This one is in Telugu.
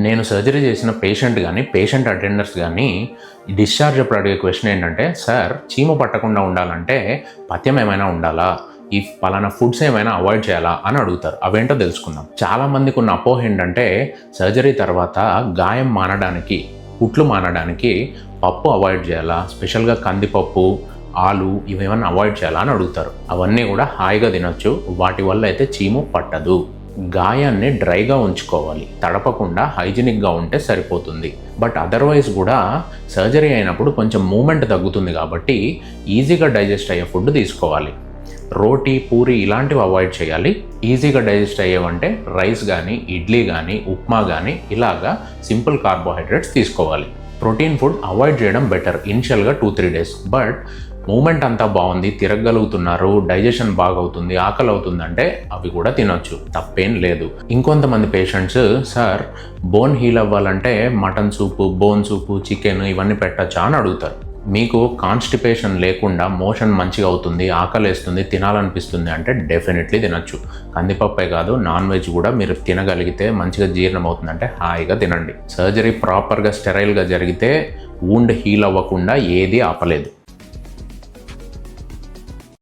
నేను సర్జరీ చేసిన పేషెంట్ కానీ పేషెంట్ అటెండర్స్ కానీ డిశ్చార్జ్ అప్పుడు అడిగే క్వశ్చన్ ఏంటంటే, సార్ చీము పట్టకుండా ఉండాలంటే పథ్యం ఏమైనా ఉండాలా, ఈ పలానా ఫుడ్స్ ఏమైనా అవాయిడ్ చేయాలా అని అడుగుతారు. అవేంటో తెలుసుకుందాం. చాలామందికి ఉన్న అపోహ ఏంటంటే సర్జరీ తర్వాత గాయం మానడానికి, కుట్లు మానడానికి పప్పు అవాయిడ్ చేయాలా, స్పెషల్గా కందిపప్పు, ఆలు ఇవేమన్నా అవాయిడ్ చేయాలా అని అడుగుతారు. అవన్నీ కూడా హాయిగా తినొచ్చు, వాటి వల్ల అయితే చీము పట్టదు. గాయాన్ని డ్రైగా ఉంచుకోవాలి, తడపకుండా హైజీనిక్గా ఉంటే సరిపోతుంది. బట్ అదర్వైజ్ కూడా సర్జరీ అయినప్పుడు కొంచెం మూమెంట్ తగ్గుతుంది కాబట్టి ఈజీగా డైజెస్ట్ అయ్యే ఫుడ్ తీసుకోవాలి. రోటీ, పూరి ఇలాంటివి అవాయిడ్ చేయాలి. ఈజీగా డైజెస్ట్ అయ్యేవంటే రైస్ కానీ, ఇడ్లీ కానీ, ఉప్మా కానీ ఇలాగా సింపుల్ కార్బోహైడ్రేట్స్ తీసుకోవాలి. ప్రోటీన్ ఫుడ్ అవాయిడ్ చేయడం బెటర్ ఇనిషియల్గా 2-3 డేస్. బట్ మూమెంట్ అంతా బాగుంది, తిరగలుగుతున్నారు, డైజెషన్ బాగవుతుంది, ఆకలి అవుతుందంటే అవి కూడా తినొచ్చు, తప్పేం లేదు. ఇంకొంతమంది పేషెంట్స్, సార్ బోన్ హీల్ అవ్వాలంటే మటన్ సూపు, బోన్ సూపు, చికెన్ ఇవన్నీ పెట్టచ్చా అని అడుగుతారు. మీకు కాన్స్టిపేషన్ లేకుండా మోషన్ మంచిగా అవుతుంది, ఆకలి వేస్తుంది, తినాలనిపిస్తుంది అంటే డెఫినెట్లీ తినొచ్చు. కందిపప్పే కాదు, నాన్ వెజ్ కూడా మీరు తినగలిగితే మంచిగా జీర్ణం అవుతుందంటే హాయిగా తినండి. సర్జరీ ప్రాపర్గా స్టెరైల్గా జరిగితే వూండ్ హీల్ అవ్వకుండా ఏది ఆపలేదు.